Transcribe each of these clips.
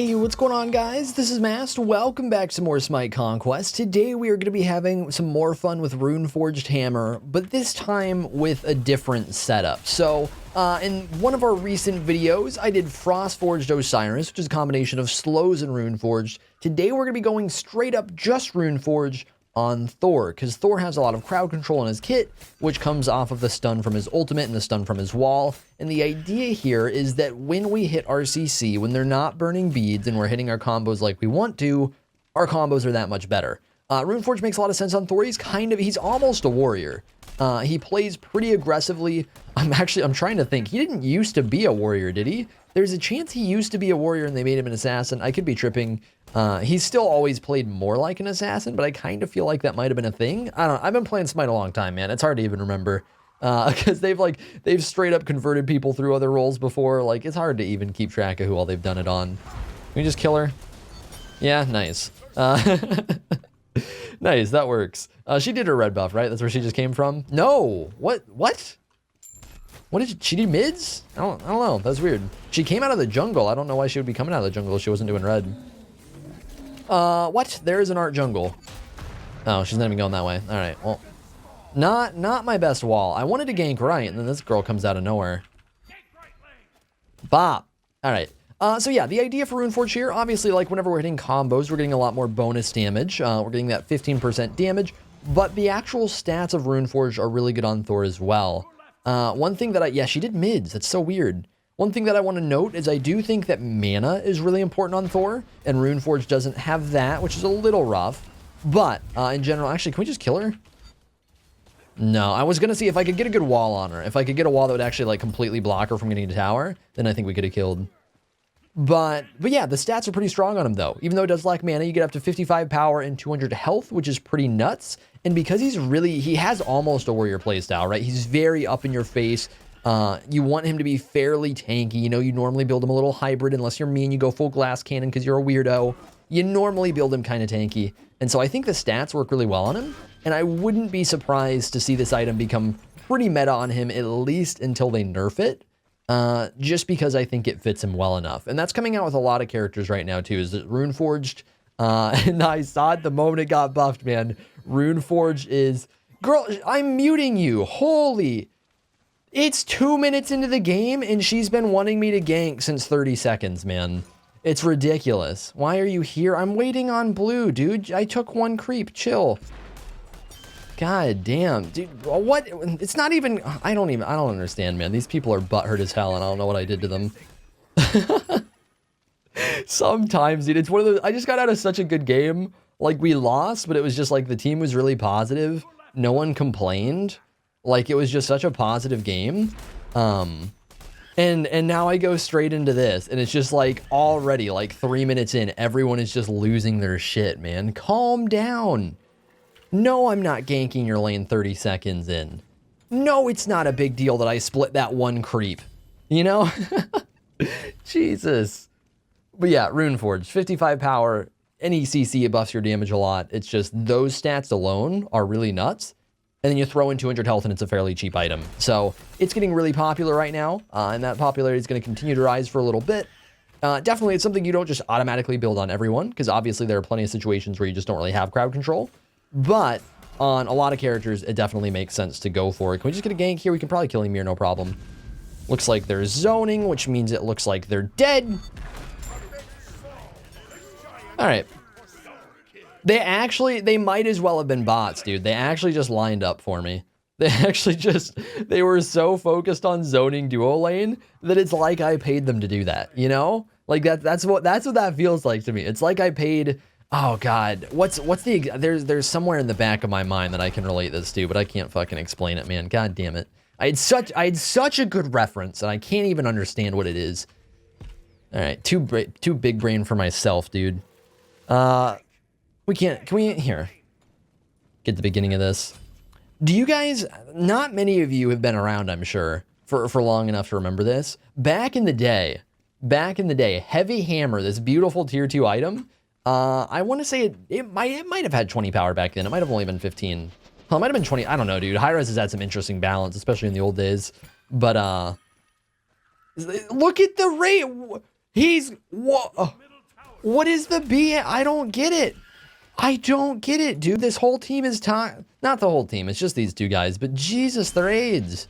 Hey, what's going on, guys? This is Mast. Welcome back to more SMITE Conquest. Today we are going to be having some more fun with Runeforged Hammer, but this time with a different setup. So, in one of our recent videos, I did Frostforged Osiris, which is a combination of slows and Runeforged. Today we're going to be going straight up just Runeforged on Thor, because Thor has a lot of crowd control in his kit, which comes off of the stun from his ultimate and the stun from his wall. And the idea here is that when we hit RCC, when they're not burning beads and we're hitting our combos like we want to, our combos are that much better. Runeforged makes a lot of sense on Thor. He's almost a warrior. He plays pretty aggressively. I'm trying to think. He didn't used to be a warrior, did he? There's a chance he used to be a warrior and they made him an assassin. I could be tripping. He's still always played more like an assassin, but I kind of feel like that might have been a thing. I don't know. I've been playing Smite a long time, man. It's hard to even remember. Because they've straight up converted people through other roles before. Like, it's hard to even keep track of who all they've done it on. Can we just kill her? Yeah, nice. Nice, that works. She did her red buff, right? That's where she just came from? No! What? What did she do mids? I don't know. That's weird. She came out of the jungle. I don't know why she would be coming out of the jungle if she wasn't doing red. What? There is an art jungle. Oh, she's not even going that way. All right, well, not my best wall. I wanted to gank right, and then this girl comes out of nowhere. Bop. All right. So yeah, the idea for Runeforged here, obviously, like whenever we're hitting combos, we're getting a lot more bonus damage. We're getting that 15% damage, but the actual stats of Runeforged are really good on Thor as well. One thing that yeah, she did mids. That's so weird. One thing that I want to note is I do think that mana is really important on Thor, and Runeforged doesn't have that, which is a little rough. But in general, actually, can we just kill her? No, I was going to see if I could get a good wall on her. If I could get a wall that would actually like completely block her from getting to tower, then I think we could have killed. But yeah, the stats are pretty strong on him though. Even though it does lack mana, you get up to 55 power and 200 health, which is pretty nuts. And because he has almost a warrior playstyle, right? He's very up in your face. You want him to be fairly tanky. You know, you normally build him a little hybrid unless you're me and you go full glass cannon because you're a weirdo. You normally build him kind of tanky. And so I think the stats work really well on him. And I wouldn't be surprised to see this item become pretty meta on him, at least until they nerf it. Just because I think it fits him well enough. And that's coming out with a lot of characters right now too, is that Runeforged, and I saw it the moment it got buffed, man. Runeforged is, girl, I'm muting you. Holy, it's 2 minutes into the game and she's been wanting me to gank since 30 seconds, man. It's ridiculous. Why are you here? I'm waiting on blue, dude. I took one creep, chill. God damn, dude, what? It's not even, I don't understand, man. These people are butthurt as hell, and I don't know what I did to them. Sometimes, dude, it's one of those, I just got out of such a good game. Like, we lost, but it was just like, the team was really positive. No one complained. Like, it was just such a positive game. And now I go straight into this, and it's just like, already, like, 3 minutes in, everyone is just losing their shit, man. Calm down. No, I'm not ganking your lane 30 seconds in. No, it's not a big deal that I split that one creep. You know? Jesus. But yeah, Runeforged, 55 power, any CC, it buffs your damage a lot. It's just those stats alone are really nuts. And then you throw in 200 health and it's a fairly cheap item. So it's getting really popular right now. And that popularity is going to continue to rise for a little bit. Definitely, it's something you don't just automatically build on everyone, because obviously there are plenty of situations where you just don't really have crowd control. But on a lot of characters, it definitely makes sense to go for it. Can we just get a gank here? We can probably kill him here, no problem. Looks like they're zoning, which means it looks like they're dead. All right. They might as well have been bots, dude. They actually just lined up for me. They were so focused on zoning duo lane that it's like I paid them to do that, you know? Like that's what that feels like to me. It's like I paid. Oh God, there's somewhere in the back of my mind that I can relate this to, but I can't fucking explain it, man. God damn it. I had such a good reference and I can't even understand what it is. All right, too big brain for myself, dude. Can we here, get the beginning of this. Do you guys, not many of you have been around, I'm sure, for long enough to remember this. Back in the day, Heavy Hammer, this beautiful tier 2 item, I want to say it might have had 20 power back then. It might have only been 15. Well, it might have been 20. I don't know, dude. Hi-Rez has had some interesting balance, especially in the old days. But look at the rate. He's What is the B? I don't get it. I don't get it, dude. This whole team is not the whole team. It's just these two guys. But Jesus, they're AIDS.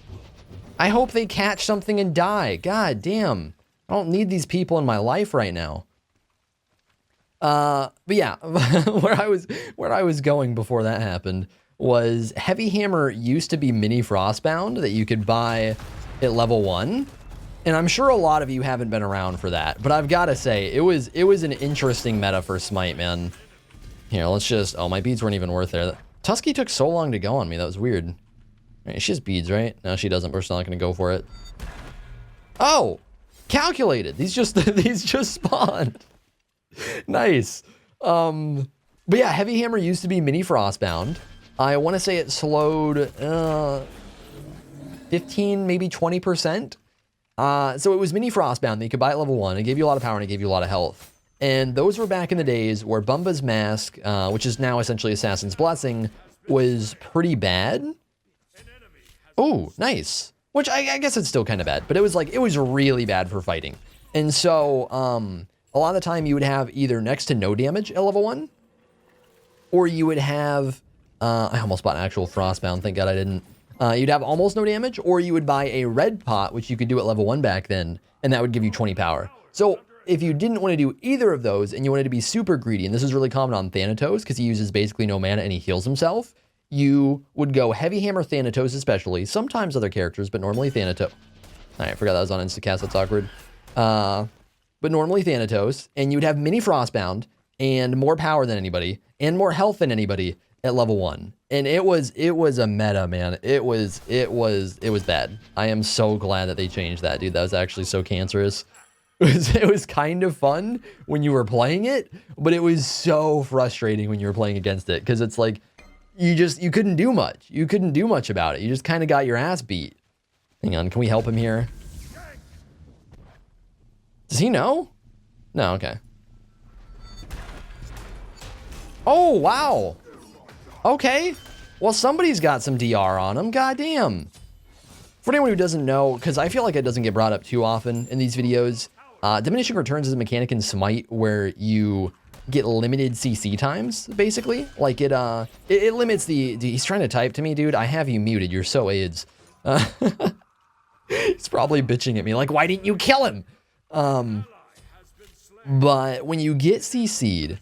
I hope they catch something and die. God damn. I don't need these people in my life right now. But yeah, where I was going before that happened was Heavy Hammer used to be mini Frostbound that you could buy at level 1. And I'm sure a lot of you haven't been around for that, but I've got to say it was an interesting meta for Smite, man. Here, let's just, oh, my beads weren't even worth it. Tusky took so long to go on me. That was weird. All right, she has beads, right? No, she doesn't. We're still not going to go for it. Oh, calculated. These just spawned. Nice. But yeah, Heavy Hammer used to be mini Frostbound. I want to say it slowed 15, maybe 20%. So it was mini Frostbound that you could buy at level 1. It gave you a lot of power and it gave you a lot of health. And those were back in the days where Bumba's Mask, which is now essentially Assassin's Blessing, was pretty bad. Oh, nice. Which I guess it's still kind of bad, but it was really bad for fighting. And so a lot of the time you would have either next to no damage at level 1, or you would have, I almost bought an actual Frostbound, thank God I didn't. You'd have almost no damage, or you would buy a red pot, which you could do at level 1 back then, and that would give you 20 power. So if you didn't want to do either of those, and you wanted to be super greedy, and this is really common on Thanatos, because he uses basically no mana and he heals himself, you would go Heavy Hammer Thanatos especially, sometimes other characters, but normally Thanatos. All right, I forgot that was on Instacast, that's awkward. But normally Thanatos, and you'd have mini Frostbound, and more power than anybody, and more health than anybody at level 1. And it was a meta, man. It was bad. I am so glad that they changed that, dude. That was actually so cancerous. It was kind of fun when you were playing it, but it was so frustrating when you were playing against it, because it's like you couldn't do much. You couldn't do much about it. You just kind of got your ass beat. Hang on, can we help him here? Does he know? No, okay. Oh, wow. Okay. Well, somebody's got some DR on him. Goddamn. For anyone who doesn't know, because I feel like it doesn't get brought up too often in these videos, diminishing returns is a mechanic in Smite where you get limited CC times, basically. Like it limits the, he's trying to type to me, dude. I have you muted. You're so AIDS. He's probably bitching at me like, why didn't you kill him? But when you get CC'd,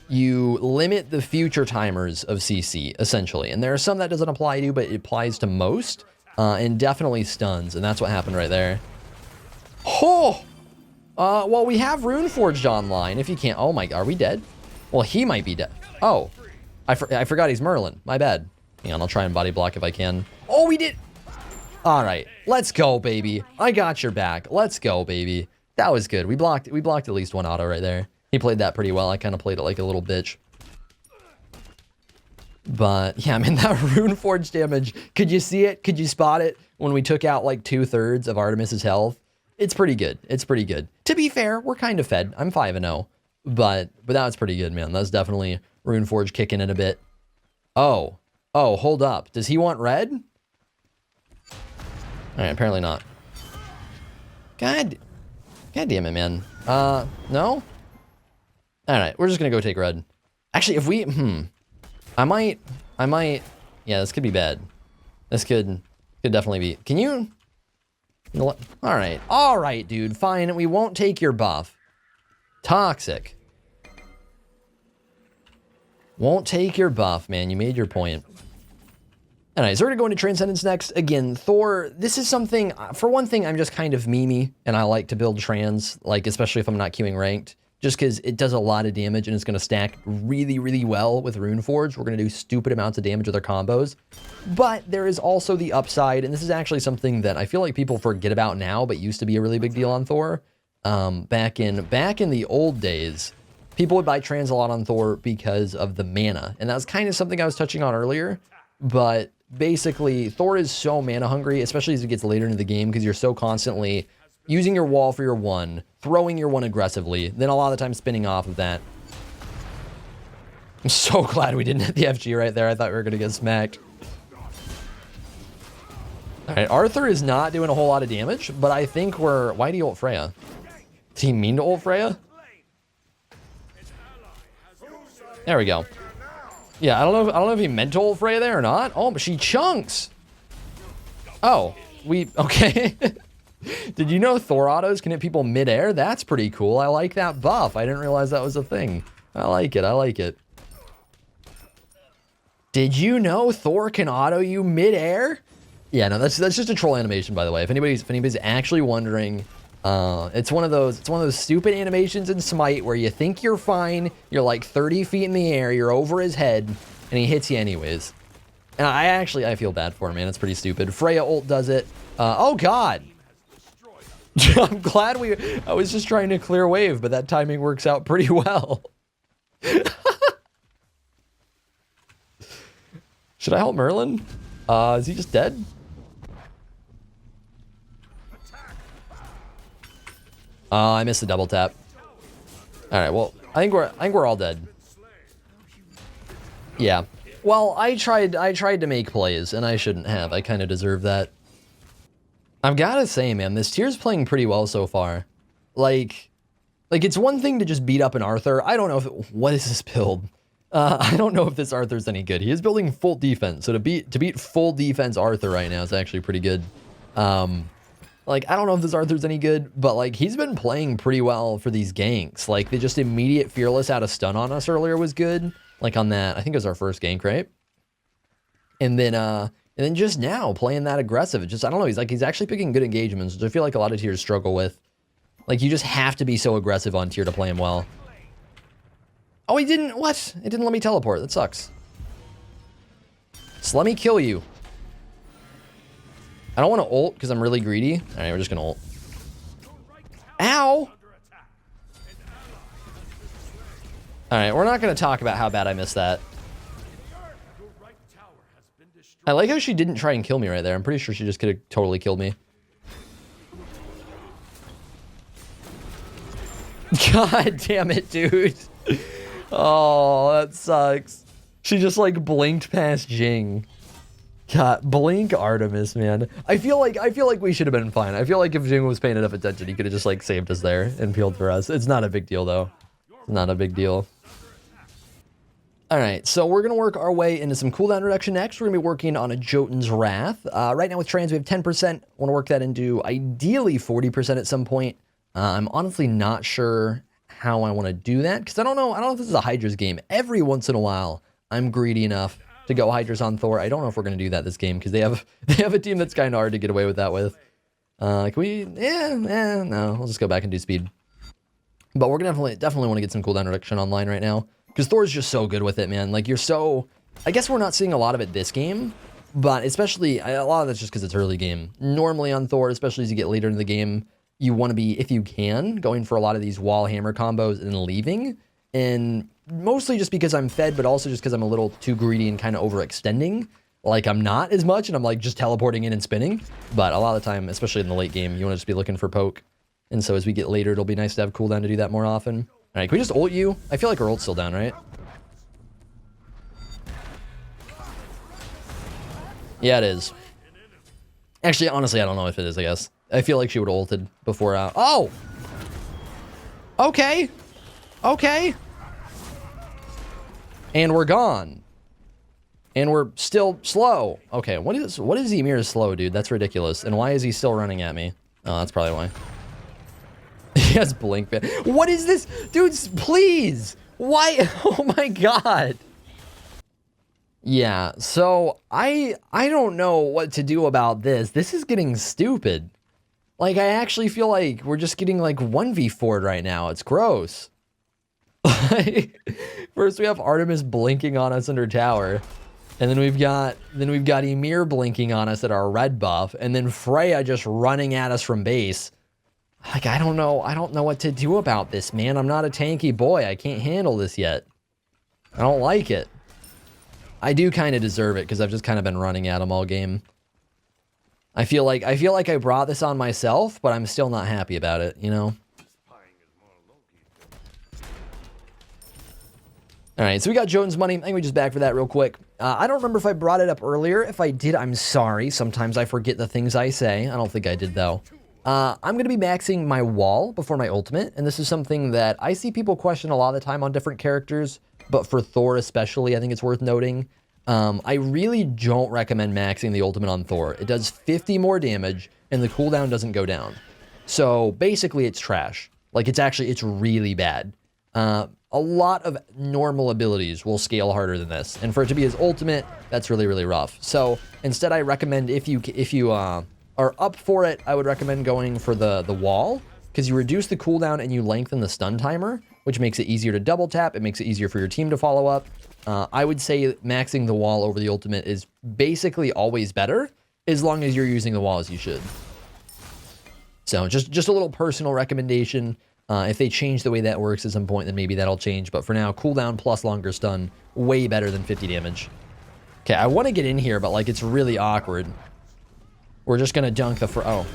you limit the future timers of CC, essentially. And there are some that doesn't apply to, but it applies to most, and definitely stuns. And that's what happened right there. Oh! Well, we have Runeforged online, if you can't. Oh my, are we dead? Well, he might be dead. Oh, I forgot he's Merlin. My bad. Hang on, I'll try and body block if I can. Oh, we did! All right, let's go, baby. I got your back. Let's go, baby. That was good. We blocked at least one auto right there. He played that pretty well. I kind of played it like a little bitch. But yeah, man, that Runeforged damage. Could you see it? Could you spot it when we took out like 2/3 of Artemis's health? It's pretty good. It's pretty good. To be fair, we're kind of fed. I'm 5-0. But that was pretty good, man. That's definitely Runeforged kicking in a bit. Oh, hold up. Does he want red? All right, apparently not. God damn it, man. No? All right, we're just gonna go take red. Actually, if we, I might, yeah, this could be bad. This could definitely be, can you know what? All right, dude, fine, we won't take your buff. Toxic. Won't take your buff, man, you made your point. All right, so we're gonna go into Transcendence next. Again, Thor, this is something, for one thing, I'm just kind of memey, and I like to build trans, like, especially if I'm not queuing ranked, just because it does a lot of damage, and it's gonna stack really, really well with Runeforged. We're gonna do stupid amounts of damage with our combos. But there is also the upside, and this is actually something that I feel like people forget about now, but used to be a really big deal on Thor. Back in the old days, people would buy trans a lot on Thor because of the mana, and that was kind of something I was touching on earlier, but basically, Thor is so mana hungry, especially as it gets later into the game, because you're so constantly using your wall for your one, throwing your one aggressively, then a lot of the time spinning off of that. I'm so glad we didn't hit the FG right there. I thought we were going to get smacked. All right, Arthur is not doing a whole lot of damage, but I think we're... Why do you ult Freya? Does he mean to ult Freya? There we go. Yeah, I don't know if he meant to ult Freya there or not. Oh, but she chunks. Oh, okay. Did you know Thor autos can hit people mid-air? That's pretty cool. I like that buff. I didn't realize that was a thing. I like it. I like it. Did you know Thor can auto you mid-air? Yeah, no, that's just a troll animation, by the way. If anybody's actually wondering, it's one of those stupid animations in Smite where you think you're fine, you're like 30 feet in the air, you're over his head, and he hits you anyways. And I feel bad for him, man. It's pretty stupid. Freya ult does it. Oh God. I'm glad I was just trying to clear wave, but that timing works out pretty well. Should I help Merlin? Is he just dead? I missed the double tap. All right, well, I think we're all dead. Yeah. Well, I tried to make plays, and I shouldn't have. I kind of deserve that. I've got to say, man, this tier's playing pretty well so far. Like it's one thing to just beat up an Arthur. I don't know what is this build? I don't know if this Arthur's any good. He is building full defense, so to beat full defense Arthur right now is actually pretty good. Like, I don't know if this Arthur's any good, but like he's been playing pretty well for these ganks. Like the just immediate fearless out of stun on us earlier was good. Like on that, I think it was our first gank, right? And then just now playing that aggressive. It's just, I don't know, he's actually picking good engagements, which I feel like a lot of tiers struggle with. Like you just have to be so aggressive on tier to play him well. Oh, he didn't, what? It didn't let me teleport. That sucks. So let me kill you. I don't want to ult because I'm really greedy. All right, we're just going to ult. Ow! All right, we're not going to talk about how bad I missed that. I like how she didn't try and kill me right there. I'm pretty sure she just could have totally killed me. God damn it, dude. Oh, that sucks. She just like blinked past Jing. God, blink Artemis, man. I feel like we should have been fine. I feel like if Jing was paying enough attention, he could have just like saved us there and peeled for us. It's not a big deal though. It's not a big deal. All right, so we're going to work our way into some cooldown reduction next. We're going to be working on a Jotun's Wrath. Right now with trans, we have 10%. I want to work that into ideally 40% at some point. I'm honestly not sure how I want to do that because I don't know if this is a Hydra's game. Every once in a while, I'm greedy enough to go Hydra's on Thor. I don't know if we're going to do that this game because they have a team that's kind of hard to get away with that with. Can we? No, we'll just go back and do speed. But we're gonna definitely want to get some cooldown reduction online right now. Because Thor's just so good with it, man. Like, you're so... I guess we're not seeing a lot of it this game, but especially... A lot of that's just because it's early game. Normally on Thor, especially as you get later in the game, you want to be, if you can, going for a lot of these wall hammer combos and leaving. And mostly just because I'm fed, but also just because I'm a little too greedy and kind of overextending. Like, I'm not as much, and I'm, like, just teleporting in and spinning. But a lot of the time, especially in the late game, you want to just be looking for poke. And so as we get later, it'll be nice to have cooldown to do that more often. All right, can we just ult you? I feel like our ult's still down, right? Yeah, it is. Actually, honestly, I don't know if it is, I guess. I feel like she would have ulted before... Oh! Okay. Okay. And we're gone. And we're still slow. Okay, what is Ymir's slow, dude? That's ridiculous. And why is he still running at me? Oh, that's probably why. He has blink. What is this? Dudes, please. Why? Oh my God. Yeah, so I don't know what to do about this. This is getting stupid. Like, I actually feel like we're just getting like 1v4'd right now. It's gross. First we have Artemis blinking on us under tower. And then we've got Ymir blinking on us at our red buff. And then Freya just running at us from base. Like, I don't know what to do about this, man. I'm not a tanky boy. I can't handle this yet. I don't like it. I do kind of deserve it because I've just kind of been running at him all game. I feel like I brought this on myself, but I'm still not happy about it, you know? All right, so we got Jotun's money. I think we just back for that real quick. I don't remember if I brought it up earlier. If I did, I'm sorry. Sometimes I forget the things I say. I don't think I did, though. I'm going to be maxing my wall before my ultimate, and this is something that I see people question a lot of the time on different characters. but for Thor especially, I think it's worth noting. I really don't recommend maxing the ultimate on Thor. It does 50 more damage, and the cooldown doesn't go down. So basically, it's trash. Like, it's really bad. A lot of normal abilities will scale harder than this, and for it to be his ultimate, that's really, really rough. So instead, I recommend if you are up for it, I would recommend going for the wall, because you reduce the cooldown and you lengthen the stun timer, which makes it easier to double tap. It makes it easier for your team to follow up. I would say maxing the wall over the ultimate is basically always better, as long as you're using the wall as you should. So just a little personal recommendation. If they change the way that works at some point, then maybe that'll change. But for now, cooldown plus longer stun, way better than 50 damage. Okay, I want to get in here, but like it's really awkward. We're just gonna dunk the oh,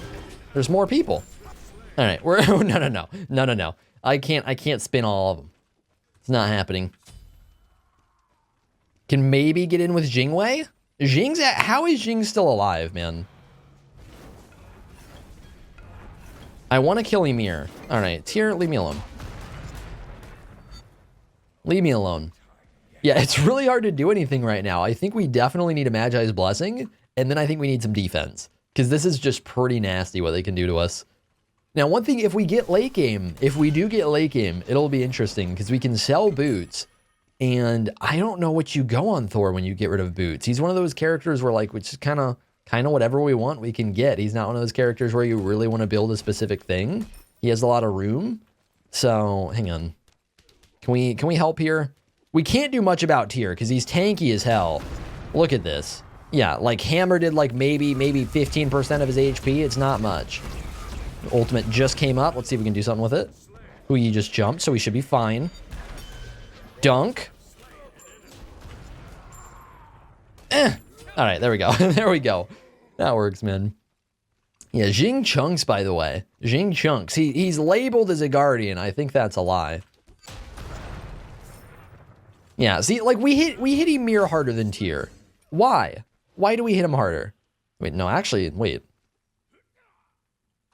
there's more people. All right, we're no. I can't spin all of them. It's not happening. Can maybe get in with Jingwei. How is Jing still alive, man? I want to kill Ymir. All right, Tyr, leave me alone. Leave me alone. Yeah, it's really hard to do anything right now. I think we definitely need a Magi's Blessing, and then I think we need some defense, because this is just pretty nasty what they can do to us. Now, one thing, if we get late game, if we do get late game, it'll be interesting, because we can sell boots, and I don't know what you go on Thor when you get rid of boots. He's one of those characters where, like, which is kind of whatever we want, we can get. He's not one of those characters where you really want to build a specific thing. He has a lot of room. So, hang on. Can we help here? We can't do much about Tyr because he's tanky as hell. Look at this. Yeah, like Hammer did like maybe 15% of his HP. It's not much. Ultimate just came up. Let's see if we can do something with it. Ooh, you just jumped, so we should be fine. Dunk. All right, there we go. There we go. That works, man. Yeah, Jing Chunks, by the way. Jing Chunks. He's labeled as a Guardian. I think that's a lie. Yeah, see, like, we hit Ymir harder than Tyr. Why? Why do we hit him harder? Wait, no, actually, wait.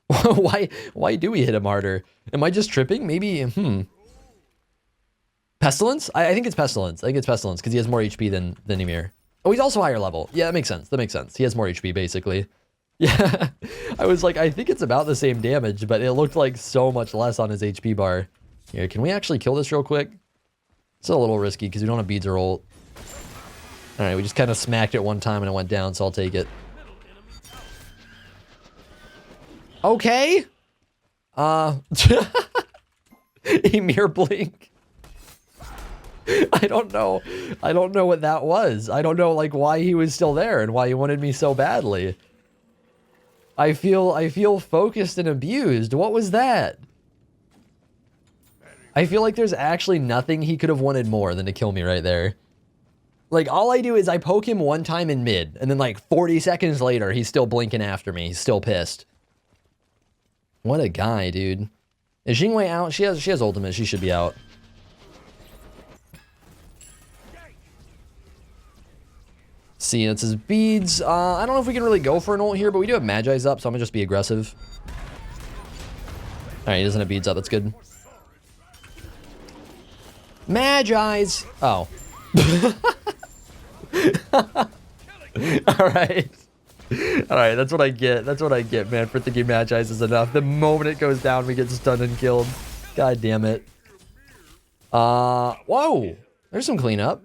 Why do we hit him harder? Am I just tripping? Maybe, Pestilence? I think it's Pestilence. I think it's Pestilence, because he has more HP than Ymir. Oh, he's also higher level. Yeah, that makes sense. That makes sense. He has more HP, basically. Yeah, I was like, I think it's about the same damage, but it looked like so much less on his HP bar. Here, can we actually kill this real quick? It's a little risky, because we don't have beads or ult. All right, we just kind of smacked it one time and it went down, so I'll take it. Okay. Ymir blink. I don't know what that was. I don't know, like, why he was still there and why he wanted me so badly. I feel focused and abused. What was that? I feel like there's actually nothing he could have wanted more than to kill me right there. Like, all I do is I poke him one time in mid, and then like 40 seconds later, he's still blinking after me. He's still pissed. What a guy, dude. Is Jingwei out? She has ultimate. She should be out. See, that's his beads. I don't know if we can really go for an ult here, but we do have Magi's up, so I'm gonna just be aggressive. All right, he doesn't have beads up. That's good. Magi's. Oh. All right. All right, that's what I get. That's what I get, man, for thinking Magi's is enough. The moment it goes down, we get stunned and killed. God damn it. Whoa. There's some cleanup.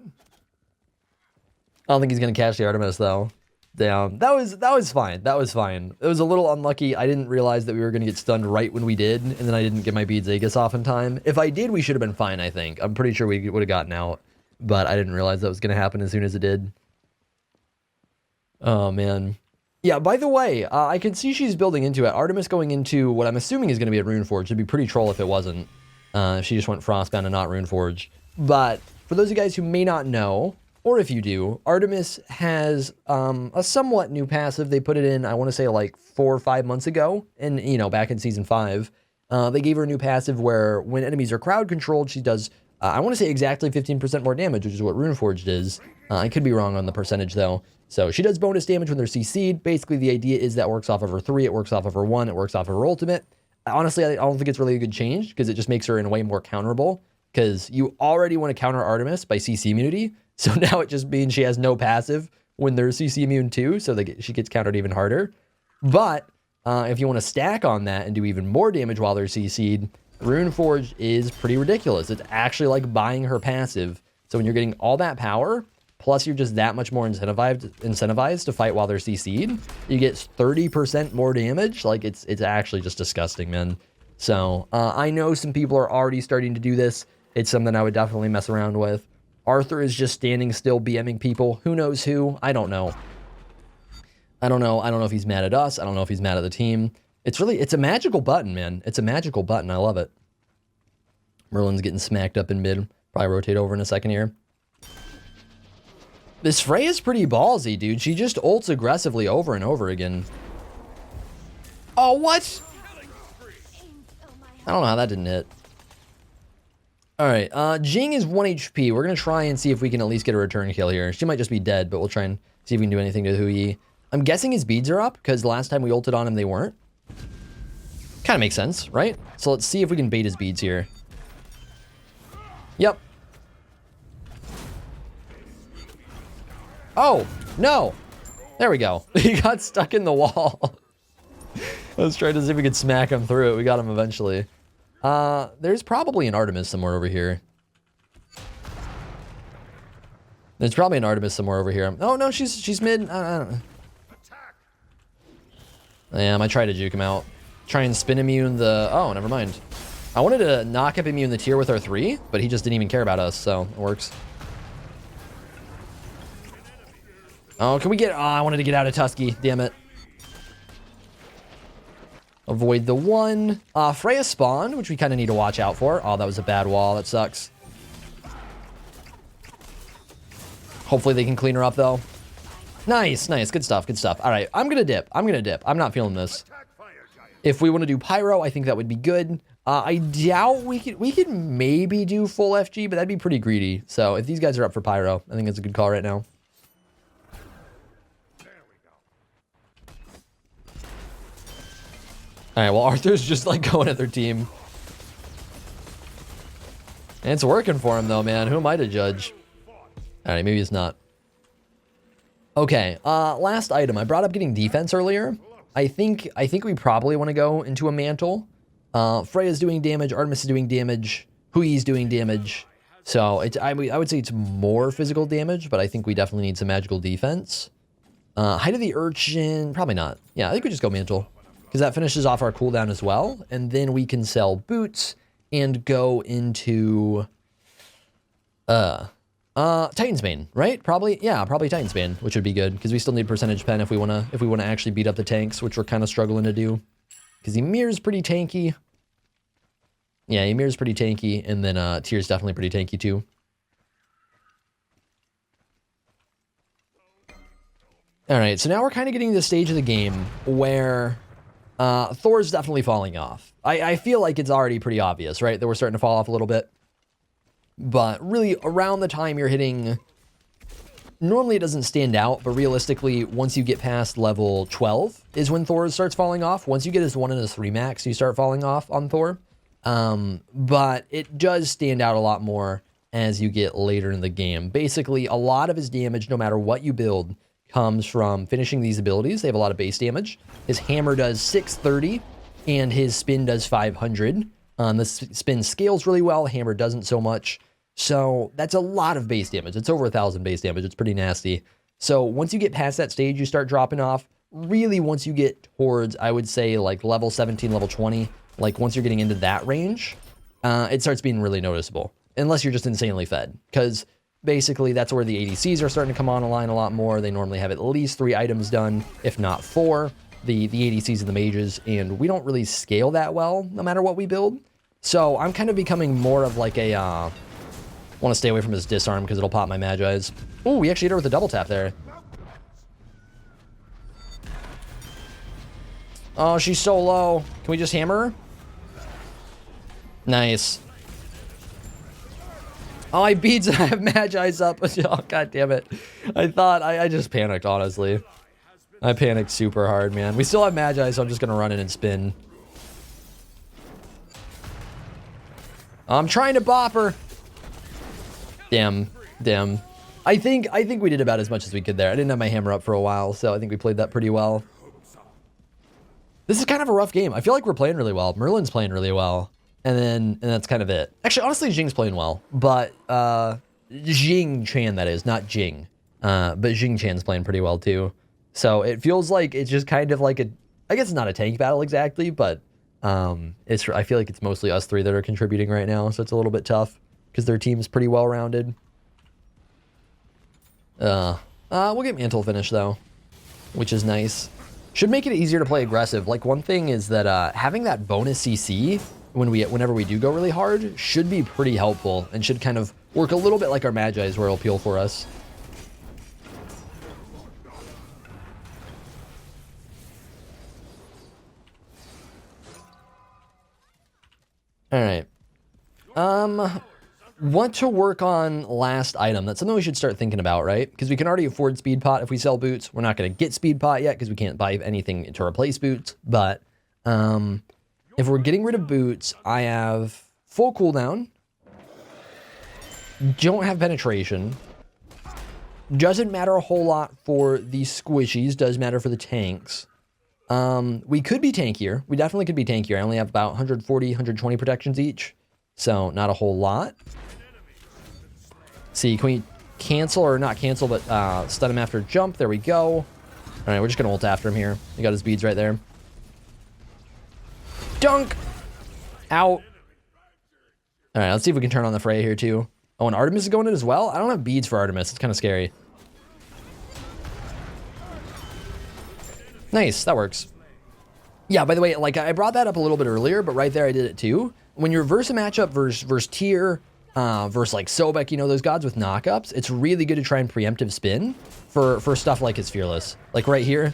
I don't think he's going to catch the Artemis, though. Damn. That was fine. That was fine. It was a little unlucky. I didn't realize that we were going to get stunned right when we did, and then I didn't get my beads Aegis off in time. If I did, we should have been fine, I think. I'm pretty sure we would have gotten out, but I didn't realize that was going to happen as soon as it did. Oh, man. Yeah, by the way, I can see she's building into it. Artemis going into what I'm assuming is going to be a Runeforged. It'd be pretty troll if it wasn't. If she just went Frostbound and not Runeforged. But for those of you guys who may not know, or if you do, Artemis has a somewhat new passive. They put it in, I want to say, like 4 or 5 months ago, and you know, back in season 5. They gave her a new passive where when enemies are crowd controlled, she does, I want to say exactly 15% more damage, which is what Runeforged is. I could be wrong on the percentage though. So she does bonus damage when they're CC'd. Basically, the idea is that works off of her 3, it works off of her 1, it works off of her ultimate. Honestly, I don't think it's really a good change because it just makes her in a way more counterable. because you already want to counter Artemis by CC immunity. So now it just means she has no passive when they're CC immune too, so she gets countered even harder. But if you want to stack on that and do even more damage while they're CC'd, Runeforged is pretty ridiculous. It's actually like buying her passive. So when you're getting all that power, plus you're just that much more incentivized to fight while they're CC'd, you get 30% more damage. Like it's actually just disgusting, man. So I know some people are already starting to do this. It's something I would definitely mess around with. Arthur is just standing still BMing people. Who knows who? I don't know. I don't know if he's mad at us. I don't know if he's mad at the team. It's a magical button, man. It's a magical button. I love it. Merlin's getting smacked up in mid. Probably rotate over in a second here. This Freya's pretty ballsy, dude. She just ults aggressively over and over again. Oh, what? I don't know how that didn't hit. All right, Jing is 1 HP. We're going to try and see if we can at least get a return kill here. She might just be dead, but we'll try and see if we can do anything to Hu Yi. I'm guessing his beads are up, because the last time we ulted on him, they weren't. Kind of makes sense, right? So let's see if we can bait his beads here. Yep. Oh, no. There we go. He got stuck in the wall. Let's try to see if we could smack him through it. We got him eventually. There's probably an Artemis somewhere over here. There's probably an Artemis somewhere over here. Oh, no, she's mid. Yeah, I might try to juke him out. Try and spin immune the... Oh, never mind. I wanted to knock up immune the tier with our 3, but he just didn't even care about us, so it works. Oh, can we get... Oh, I wanted to get out of Tusky. Damn it. Avoid the 1. Freya spawned, which we kind of need to watch out for. Oh, that was a bad wall. That sucks. Hopefully they can clean her up, though. Nice, nice. Good stuff, good stuff. All right, I'm going to dip. I'm not feeling this. If we want to do Pyro, I think that would be good. I doubt we could maybe do full FG, but that'd be pretty greedy. So if these guys are up for Pyro, I think it's a good call right now. All right, well, Arthur's just like going at their team. And it's working for him though, man. Who am I to judge? All right, maybe it's not. Okay, last item. I brought up getting defense earlier. I think we probably want to go into a mantle. Freya's doing damage, Artemis is doing damage, Hu Yi's doing damage. So I would say it's more physical damage, but I think we definitely need some magical defense. Height of the Urchin, probably not. Yeah, I think we just go mantle, because that finishes off our cooldown as well, and then we can sell boots and go into Titan's Bane, right? Probably, yeah, probably Titan's Bane, which would be good, because we still need percentage pen if we wanna actually beat up the tanks, which we're kind of struggling to do. Because Ymir's pretty tanky. Yeah, Ymir's pretty tanky, and then Tyr's definitely pretty tanky too. All right, so now we're kind of getting to the stage of the game where Thor's definitely falling off. I feel like it's already pretty obvious, right? That we're starting to fall off a little bit. But really, around the time you're hitting... Normally it doesn't stand out, but realistically, once you get past level 12 is when Thor starts falling off. Once you get his 1 and his 3 max, you start falling off on Thor. But it does stand out a lot more as you get later in the game. Basically, a lot of his damage, no matter what you build, comes from finishing these abilities. They have a lot of base damage. His hammer does 630, and his spin does 500. The spin scales really well, hammer doesn't so much. So that's a lot of base damage. It's over 1,000 base damage. It's pretty nasty. So once you get past that stage, you start dropping off. Really, once you get towards, I would say, like level 17, level 20, like once you're getting into that range, it starts being really noticeable. Unless you're just insanely fed. Because basically, that's where the ADCs are starting to come online a lot more. They normally have at least 3 items done, if not 4. The ADCs and the mages, and we don't really scale that well, no matter what we build. So I'm kind of becoming more of like a... want to stay away from his disarm because it'll pop my Magi's. Ooh, we actually hit her with a double tap there. Oh, she's so low. Can we just hammer her? Nice. Oh, I beats. I have Magi's up. Oh, god damn it. I thought I just panicked, honestly. I panicked super hard, man. We still have Magi, so I'm just gonna run in and spin. I'm trying to bop her. Damn. I think we did about as much as we could there. I didn't have my hammer up for a while, so I think we played that pretty well. This is kind of a rough game. I feel like we're playing really well. Merlin's playing really well. And that's kind of it. Actually, honestly, Jing's playing well. But Jing Chan, that is, not Jing. But Jing Chan's playing pretty well too. So it feels like it's just kind of like I guess it's not a tank battle exactly, but I feel like it's mostly us three that are contributing right now. So it's a little bit tough because their team's pretty well rounded. We'll get Mantle finish though, which is nice. Should make it easier to play aggressive. Like one thing is that having that bonus CC whenever we do go really hard should be pretty helpful and should kind of work a little bit like our Magi's where it'll peel for us. All right. Want to work on last item. That's something we should start thinking about, right? Because we can already afford Speed Pot if we sell boots. We're not going to get Speed Pot yet because we can't buy anything to replace boots. But if we're getting rid of boots, I have full cooldown. Don't have penetration. Doesn't matter a whole lot for the squishies. Does matter for the tanks. We could be tankier. We definitely could be tankier. I only have about 140, 120 protections each. So not a whole lot. See, can we cancel or not cancel, but stun him after jump? There we go. All right, we're just going to ult after him here. He got his beads right there. Dunk! Out. All right, let's see if we can turn on the fray here too. Oh, and Artemis is going in as well? I don't have beads for Artemis. It's kind of scary. Nice, that works. Yeah, by the way, like I brought that up a little bit earlier, but right there I did it too. When you reverse a matchup versus Tyr, versus like Sobek, you know, those gods with knockups, it's really good to try and preemptive spin for stuff like his Fearless. Like right here,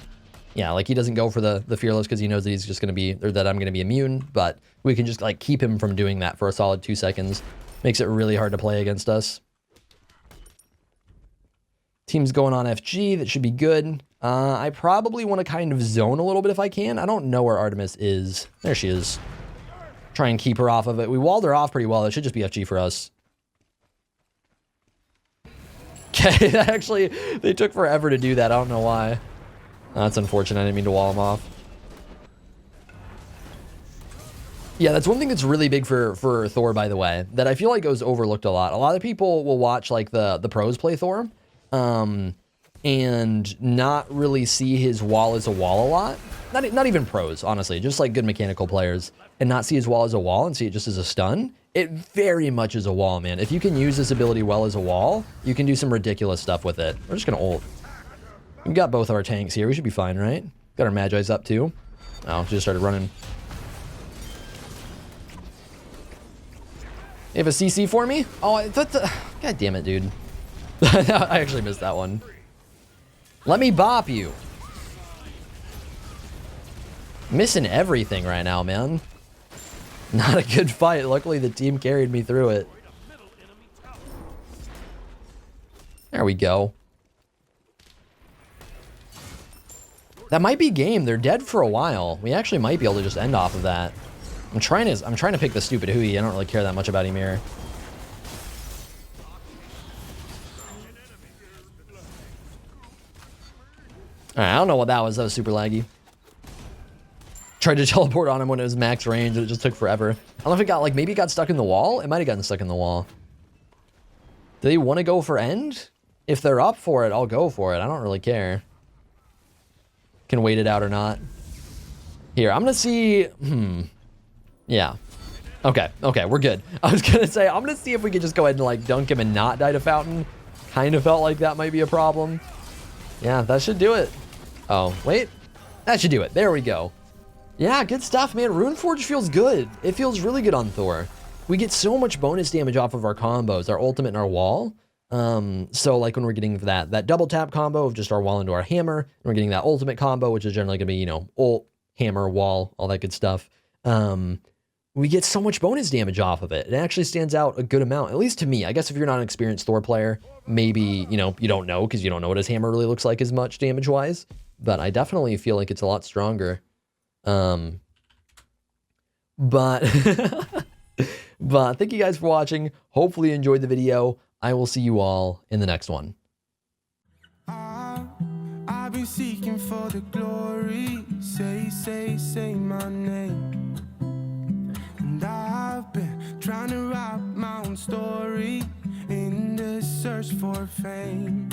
yeah, like he doesn't go for the Fearless because he knows that he's just going to be, or that I'm going to be immune, but we can just like keep him from doing that for a solid 2 seconds. Makes it really hard to play against us. Team's going on FG, that should be good. I probably want to kind of zone a little bit if I can. I don't know where Artemis is. There she is. Try and keep her off of it. We walled her off pretty well. It should just be FG for us. Okay, actually, they took forever to do that. I don't know why. That's unfortunate. I didn't mean to wall them off. Yeah, that's one thing that's really big for Thor, by the way, that I feel like goes overlooked a lot. A lot of people will watch like the pros play Thor, and not really see his wall as a wall a lot. Not even pros, honestly, just like good mechanical players, and not see his wall as a wall and see it just as a stun. It very much is a wall, man. If you can use this ability well as a wall, you can do some ridiculous stuff with it. We're just gonna ult. We've got both our tanks here. We should be fine, right? Got our Magi's up too. Oh, she just started running. You have a CC for me? Oh, I thought God damn it, dude. I actually missed that one. Let me bop you. Missing everything right now, man. Not a good fight. Luckily, the team carried me through it. There we go. That might be game. They're dead for a while. We actually might be able to just end off of that. I'm trying to pick the stupid Hui. I don't really care that much about Ymir. Alright, I don't know what that was. That was super laggy. Tried to teleport on him when it was max range, and it just took forever. I don't know if it got, like, maybe it got stuck in the wall? It might have gotten stuck in the wall. Do they want to go for end? If they're up for it, I'll go for it. I don't really care. Can wait it out or not. Here, I'm gonna see... Yeah. Okay, we're good. I was gonna say, I'm gonna see if we could just go ahead and, like, dunk him and not die to Fountain. Kind of felt like that might be a problem. Yeah, that should do it. Oh, wait. That should do it. There we go. Yeah, good stuff, man. Runeforged feels good. It feels really good on Thor. We get so much bonus damage off of our combos, our ultimate and our wall. So like when we're getting that double tap combo of just our wall into our hammer, and we're getting that ultimate combo, which is generally gonna be, you know, ult, hammer, wall, all that good stuff. We get so much bonus damage off of it. It actually stands out a good amount, at least to me. I guess if you're not an experienced Thor player, maybe, you know, you don't know because you don't know what his hammer really looks like as much damage-wise. But I definitely feel like it's a lot stronger. But But thank you guys for watching. Hopefully you enjoyed the video. I will see you all in the next one. I've been seeking for the glory. Say my name. And I've been trying to write my own story in the search for fame.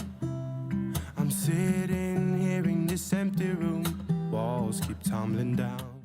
I'm sitting here in this empty room. Walls keep tumbling down.